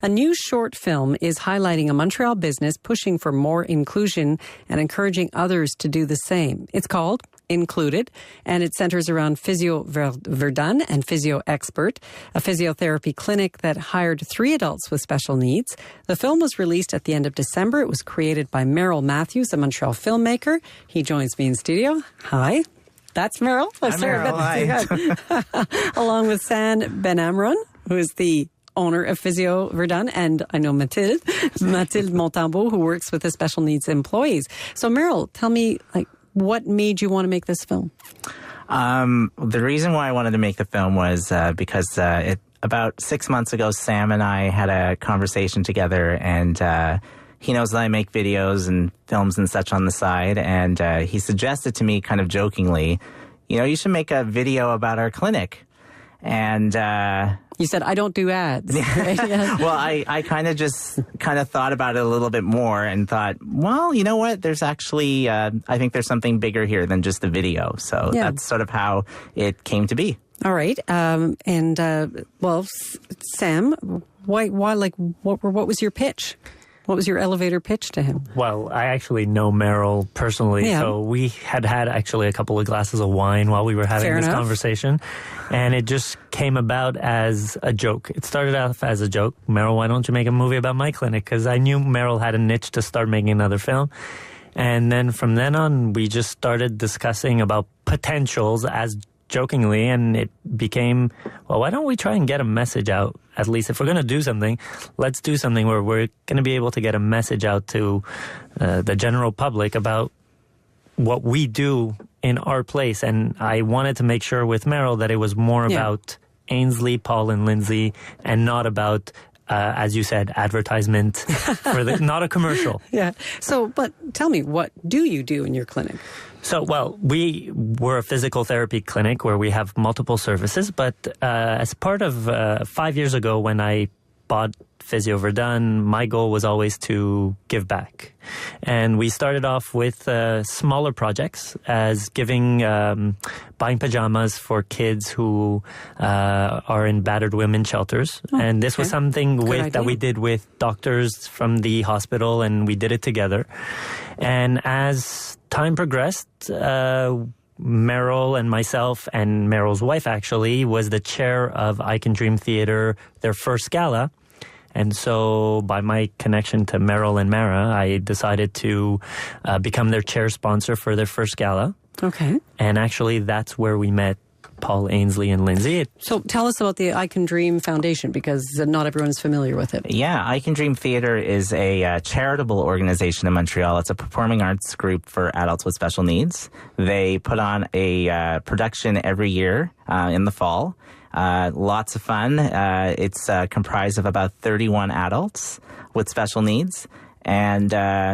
A new short film is highlighting a Montreal business pushing for more inclusion and encouraging others to do the same. It's called Included, and it centers around Physio Verdun and Physio Expert, a physiotherapy clinic that hired 3 adults with special needs. The film was released at the end of December. It was created by Merrill, a Montreal filmmaker. He joins me in studio. Hi. That's Merrill. I'm Merrill. Hi. Along with Sam Benamron, who is the owner of Physio Verdun, and I know Mathilde Montambault, who works with the special needs employees. So Merrill, tell me, what made you want to make this film? The reason why I wanted to make the film was because about 6 months ago, Sam and I had a conversation together, and he knows that I make videos and films and such on the side, and he suggested to me kind of jokingly, you should make a video about our clinic. And you said, I don't do ads. Right? Yeah. Well, I kind of thought about it a little bit more and thought, well, you know what? There's actually, I think there's something bigger here than just the video. So that's sort of how it came to be. All right. Well, Sam, why, what was your pitch? What was your elevator pitch to him? Well, I actually know Merrill personally, so we had actually a couple of glasses of wine while we were having this conversation, and it just came about as a joke. It started off as a joke. Merrill, why don't you make a movie about my clinic? Because I knew Merrill had a niche to start making another film. And then from then on, we just started discussing about potentials as jokingly, and it became, well, why don't we try and get a message out? At least if we're going to do something, let's do something where we're going to be able to get a message out to the general public about what we do in our place. And I wanted to make sure with Merrill that it was more about Ainsley, Paul, and Lindsay, and not about as you said, advertisement, for not a commercial. Yeah. So, but tell me, what do you do in your clinic? So, well, we're a physical therapy clinic where we have multiple services, but as part of 5 years ago when I bought Physio Verdun, my goal was always to give back. And we started off with smaller projects as buying pajamas for kids who are in battered women's shelters. And this was something that we did with doctors from the hospital, and we did it together. And as time progressed, Merrill and myself, and Merrill's wife actually, was the chair of I Can Dream Theater, their first gala. And so by my connection to Merrill and Mara, I decided to become their chair sponsor for their first gala. Okay. And actually, that's where we met Paul, Ainsley, and Lindsay. So tell us about the I Can Dream Foundation, because not everyone's familiar with it. Yeah, I Can Dream Theater is a charitable organization in Montreal. It's a performing arts group for adults with special needs. They put on a production every year in the fall. Lots of fun. It's comprised of about 31 adults with special needs, and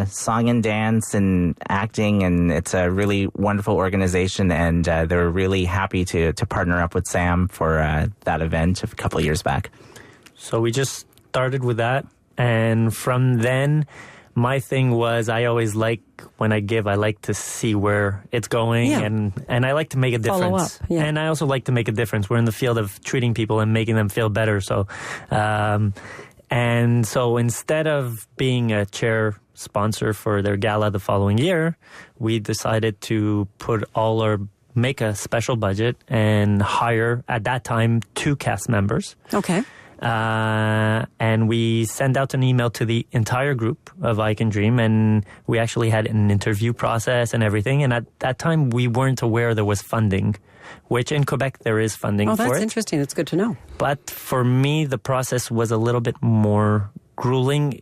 song and dance and acting, and it's a really wonderful organization, and they're really happy to partner up with Sam for that event a couple of years back. So we just started with that, and from then, my thing was I always when I give, I like to see where it's going, and I like to make a difference. Follow up, And I also like to make a difference. We're in the field of treating people and making them feel better. So, and so instead of being a chair sponsor for their gala the following year, we decided to make a special budget and hire, at that time, 2 cast members. Okay. And we sent out an email to the entire group of I Can Dream, and we actually had an interview process and everything. And at that time, we weren't aware there was funding, which in Quebec there is funding for it. Oh, that's interesting. It's good to know. But for me, the process was a little bit more grueling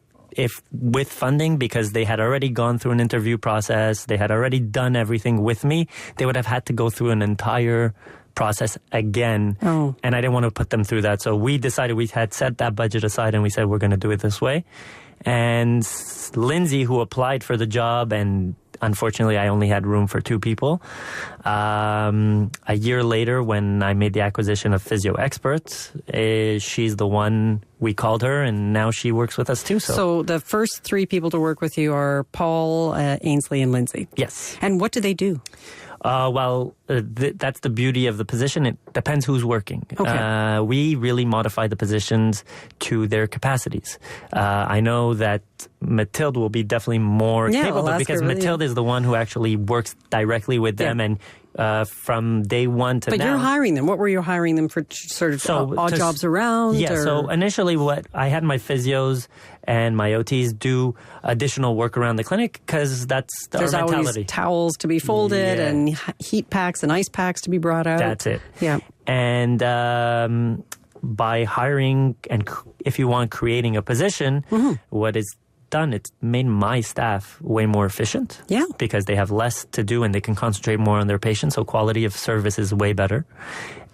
with funding, because they had already gone through an interview process. They had already done everything with me. They would have had to go through an entire process again, and I didn't want to put them through that. So we decided, we had set that budget aside, and we said we're going to do it this way. And Lindsay, who applied for the job, and unfortunately I only had room for 2 people, a year later when I made the acquisition of Physio Experts, she's the one, we called her, and now she works with us too. So the first 3 people to work with you are Paul, Ainsley, and Lindsay. Yes. And what do they do? That's the beauty of the position. It depends who's working. Okay. We really modify the positions to their capacities. I know that Mathilde will be definitely more capable because Mathilde is the one who actually works directly with them and from day one to now. But you're hiring them. What were you hiring them for? Sort of odd jobs around? Yeah, so initially I had my physios and my OTs do additional work around the clinic because that's our mentality. There's always towels to be folded and heat packs and ice packs to be brought out. That's it. Yeah. And by hiring and, if you want, creating a position, what is done, it's made my staff way more efficient. Yeah. Because they have less to do and they can concentrate more on their patients. So quality of service is way better.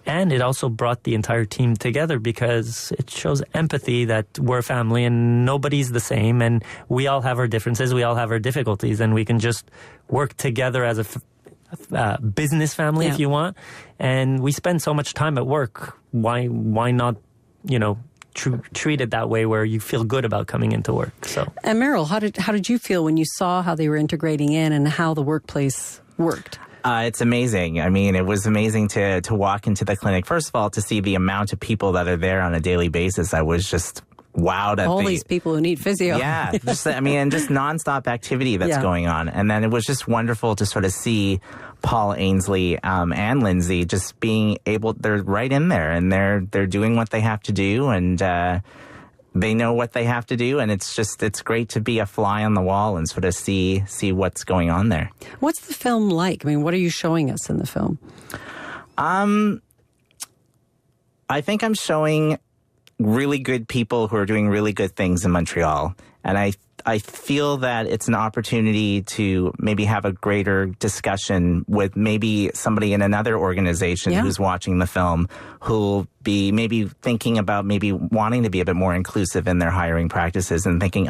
And it also brought the entire team together because it shows empathy that we're a family and nobody's the same and we all have our differences, we all have our difficulties, and we can just work together as a business family, if you want. And we spend so much time at work. Why not, treat it that way where you feel good about coming into work? So. And Merrill, how did you feel when you saw how they were integrating in and how the workplace worked? It's amazing. I mean, it was amazing to walk into the clinic. First of all, to see the amount of people that are there on a daily basis. I was just wowed at all these people who need physio. Yeah, just nonstop activity that's going on. And then it was just wonderful to sort of see Paul Ainsley and Lindsay just being able. They're right in there, and they're doing what they have to do, and they know what they have to do, and it's great to be a fly on the wall and sort of see what's going on there. What's the film like? I mean, what are you showing us in the film? I think I'm showing really good people who are doing really good things in Montreal, and I feel that it's an opportunity to maybe have a greater discussion with maybe somebody in another organization who's watching the film, who'll be maybe thinking about maybe wanting to be a bit more inclusive in their hiring practices and thinking,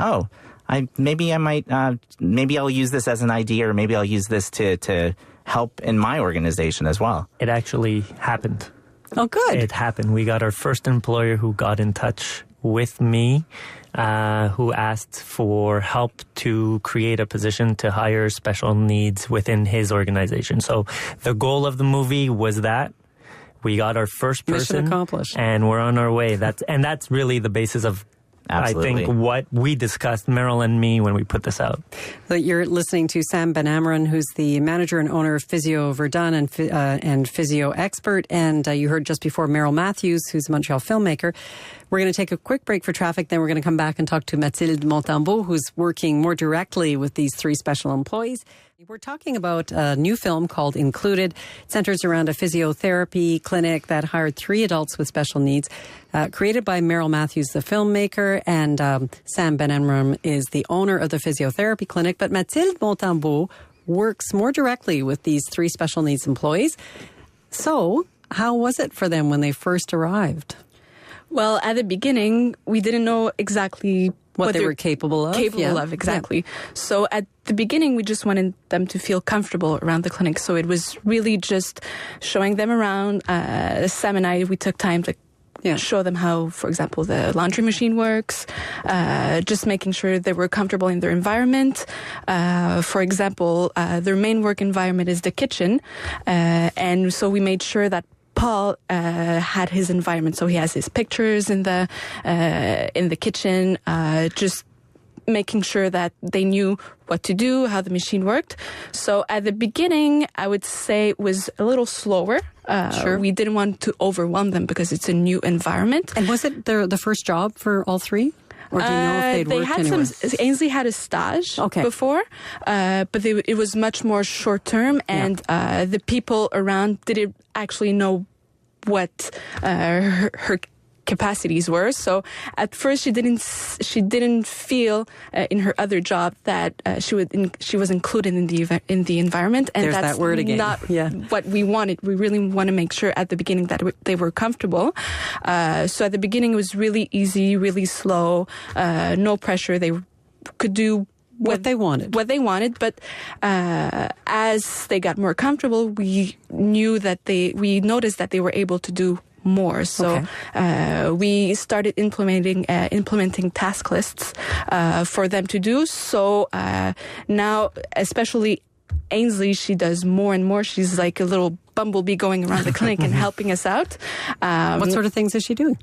maybe I'll use this as an idea, or maybe I'll use this to help in my organization as well. It actually happened. Oh, good. It happened. We got our first employer who got in touch with me, who asked for help to create a position to hire special needs within his organization. So the goal of the movie was that we got our first person. Mission accomplished. And we're on our way. That's really the basis of, absolutely, I think, what we discussed, Merrill and me, when we put this out. You're listening to Sam Benamron, who's the manager and owner of Physio Verdun and physio expert. And you heard just before Merrill Matthews, who's a Montreal filmmaker. We're going to take a quick break for traffic. Then we're going to come back and talk to Mathilde Montambault, who's working more directly with these three special employees. We're talking about a new film called Included. It centers around a physiotherapy clinic that hired 3 adults with special needs, created by Merrill Matthews, the filmmaker, and Sam Benamron is the owner of the physiotherapy clinic. But Mathilde Montambault works more directly with these 3 special needs employees. So how was it for them when they first arrived? Well, at the beginning, we didn't know exactly what they were capable of. Exactly. Yeah. So at the beginning, we just wanted them to feel comfortable around the clinic. So it was really just showing them around. Sam and I, we took time to show them how, for example, the laundry machine works, just making sure they were comfortable in their environment. For example, their main work environment is the kitchen. And so we made sure that Paul had his environment, so he has his pictures in the kitchen, just making sure that they knew what to do, how the machine worked. So at the beginning, I would say it was a little slower. Sure. We didn't want to overwhelm them because it's a new environment. And was it the first job for all 3? Or do you know if they'd worked anywhere? Ainsley had a stage before, but it was much more short term, and the people around didn't actually know what her capacities were. So at first, she didn't feel in her other job that she was included in the environment, and there's that's that word again. Not what we wanted. We really want to make sure at the beginning that they were comfortable. So at the beginning, it was really easy, really slow, no pressure. They could do what they wanted. But as they got more comfortable, we noticed that they were able to do more. So we started implementing task lists for them to do. So now, especially Ainsley, she does more and more. She's like a little bumblebee going around the clinic and helping us out. What sort of things is she doing?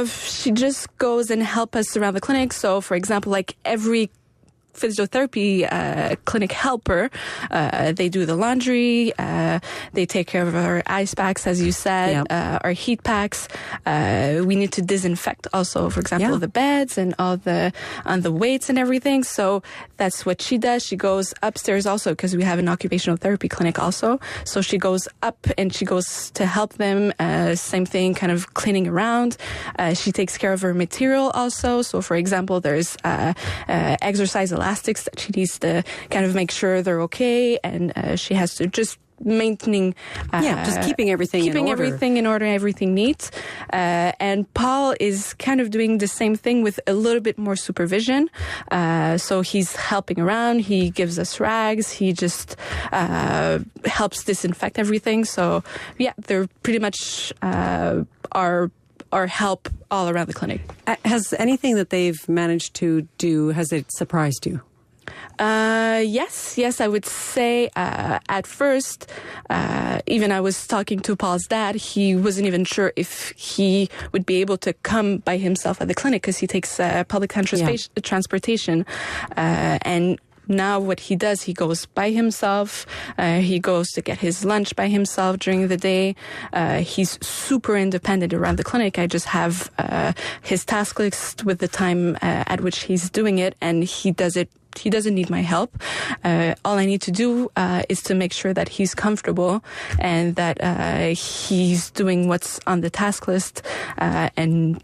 She just goes and helps us around the clinic. So, for example, like every physiotherapy clinic helper, they do the laundry, they take care of our ice packs, as you said, our heat packs. We need to disinfect also, for example, the beds and all the weights and everything. So that's what she does. She goes upstairs also, because we have an occupational therapy clinic also. So she goes up and she goes to help them. Same thing, kind of cleaning around. She takes care of her material also. So, for example, there's exercise elastics that she needs to kind of make sure they're okay, and she has to just maintaining just keeping everything in order, everything neat. And Paul is kind of doing the same thing with a little bit more supervision. So he's helping around, he gives us rags, he just helps disinfect everything. So yeah, they're pretty much our help all around the clinic. Has anything that they've managed to do, has it surprised you? Yes, I would say at first, even I was talking to Paul's dad, he wasn't even sure if he would be able to come by himself at the clinic, because he takes public transportation, and now what he does, he goes by himself. He goes to get his lunch by himself during the day. He's super independent around the clinic. I just have his task list with the time at which he's doing it, and he does it. He doesn't need my help. All I need to do is to make sure that he's comfortable and that he's doing what's on the task list, and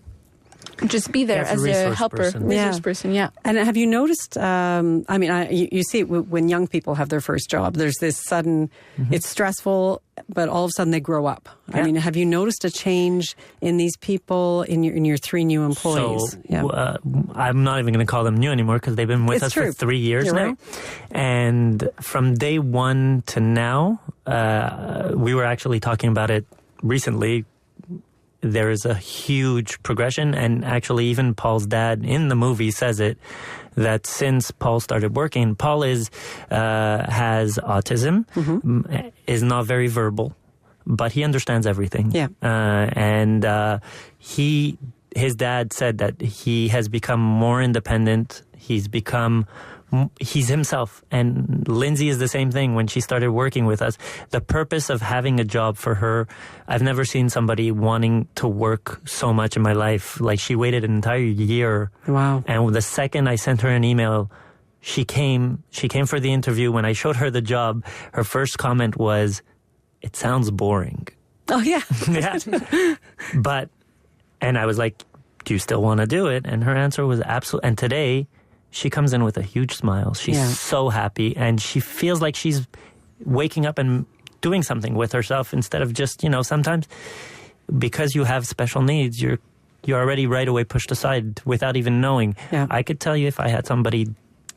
just be there as a helper, resource person. Yeah. And have you noticed? You see it when young people have their first job. There's this sudden. It's stressful, but all of a sudden they grow up. Yeah. I mean, have you noticed a change in these people in your 3 new employees? So I'm not even going to call them new anymore, because they've been with us for 3 years now. Right. And from day one to now, we were actually talking about it recently. There is a huge progression, and actually even Paul's dad in the movie says it, that since Paul started working, Paul has autism, is not very verbal, but he understands everything. Yeah. His dad said that he has become more independent. He's himself. And Lindsay is the same thing. When she started working with us, the purpose of having a job for her, I've never seen somebody wanting to work so much in my life. Like, she waited an entire year. Wow. And the second I sent her an email, she came for the interview. When I showed her the job, her first comment was, "It sounds boring." Oh, yeah. Yeah. And I was like, "Do you still want to do it?" And her answer was absolutely. And today, she comes in with a huge smile. She's so happy, and she feels like she's waking up and doing something with herself, instead of just, sometimes because you have special needs, you're already right away pushed aside without even knowing. Yeah. I could tell you, if I had somebody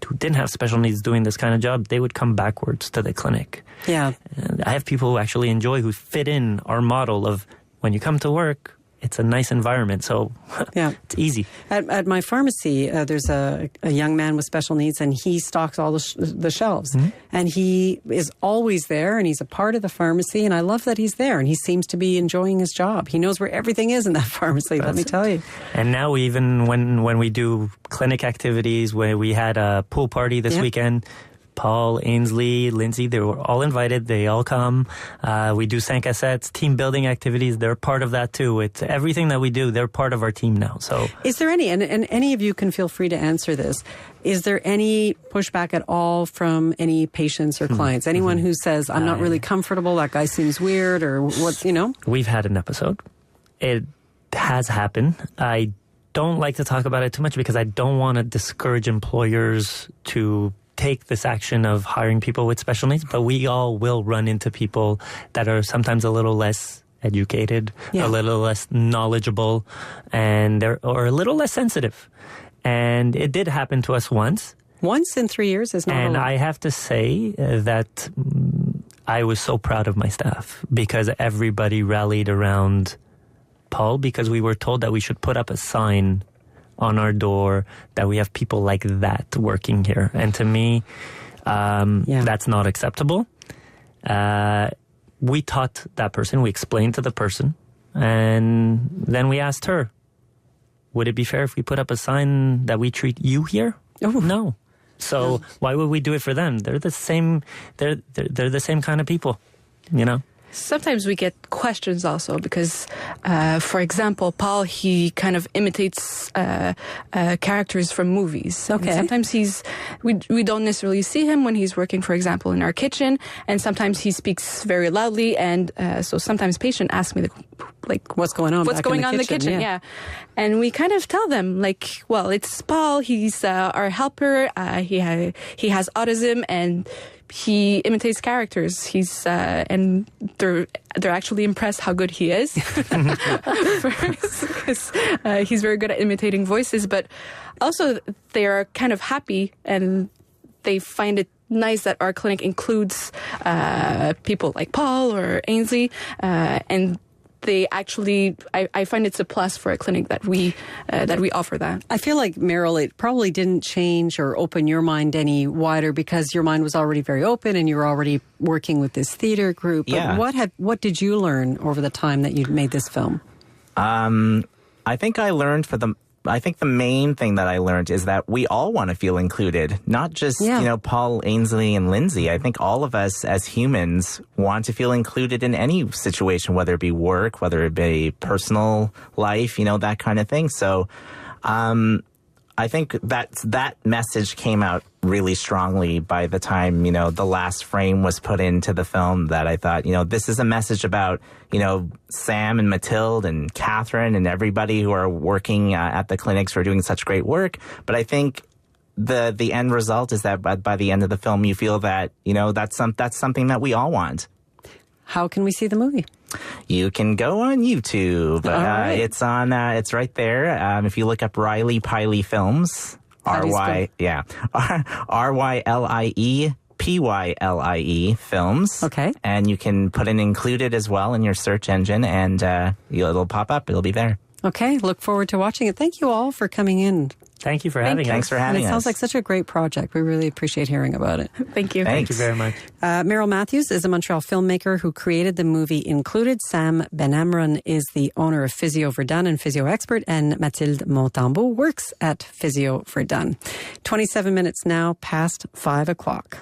who didn't have special needs doing this kind of job, they would come backwards to the clinic. Yeah. And I have people who actually enjoy, who fit in our model of, when you come to work, it's a nice environment, so it's easy. At my pharmacy, there's a young man with special needs, and he stocks all the shelves. And he is always there, and he's a part of the pharmacy, and I love that he's there, and he seems to be enjoying his job. He knows where everything is in that pharmacy, let me tell you. And now, even when we do clinic activities, where we had a pool party this weekend, Paul, Ainsley, Lindsay, they were all invited. They all come. We do 5 à 7, team building activities. They're part of that too. It's everything that we do. They're part of our team now. So, is there any, and any of you can feel free to answer this, is there any pushback at all from any patients or clients? Anyone who says, "I'm not really comfortable, that guy seems weird," or what, We've had an episode. It has happened. I don't like to talk about it too much, because I don't want to discourage employers to take this action of hiring people with special needs, but we all will run into people that are sometimes a little less educated, a little less knowledgeable, or a little less sensitive. And it did happen to us once. Once in 3 years is not a lot. And I have to say that I was so proud of my staff, because everybody rallied around Paul, because we were told that we should put up a sign on our door that we have people like that working here. And to me, That's not acceptable. We taught that person, we explained to the person, and then we asked her, would it be fair if we put up a sign that we treat you here? Oh. No. So why would we do it for them? They're the same. They're the same kind of people, you know. Sometimes we get questions also because, for example, Paul, he kind of imitates characters from movies. Okay. And sometimes we don't necessarily see him when he's working, for example, in our kitchen, and sometimes he speaks very loudly, and so sometimes patient asks me, what's going on? What's going on in the kitchen? Yeah. And we kind of tell them, well, it's Paul. He's our helper. He has autism, and he imitates characters. He's and they're actually impressed how good he is. First, because he's very good at imitating voices, but also they are kind of happy and they find it nice that our clinic includes people like Paul or Ainsley, and they actually, I find it's a plus for a clinic that we offer that. I feel like, Merrill, it probably didn't change or open your mind any wider because your mind was already very open and you were already working with this theater group. But what did you learn over the time that you made this film? I think the main thing that I learned is that we all want to feel included, not just, Paul, Ainsley, and Lindsay. I think all of us as humans want to feel included in any situation, whether it be work, whether it be personal life, that kind of thing. So I think that message came out really strongly by the time, the last frame was put into the film, that I thought, this is a message about, Sam and Mathilde and Catherine and everybody who are working at the clinics who are doing such great work. But I think the end result is that by the end of the film, you feel that, that's something that we all want. How can we see the movie? You can go on YouTube. Right. It's on. It's right there. If you look up Riley Piley Films, RYLIE PYLIE Films. Okay. And you can put in included as well in your search engine, and it'll pop up. It'll be there. Okay. Look forward to watching it. Thank you all for coming in. Thank you for having us. Thanks for having us. It sounds like such a great project. We really appreciate hearing about it. Thank you. Thank you very much. Merrill Matthews is a Montreal filmmaker who created the movie Included. Sam Benamron is the owner of Physio Verdun and Physio Expert, and Mathilde Montambault works at Physio Verdun. 27 minutes now past 5 o'clock.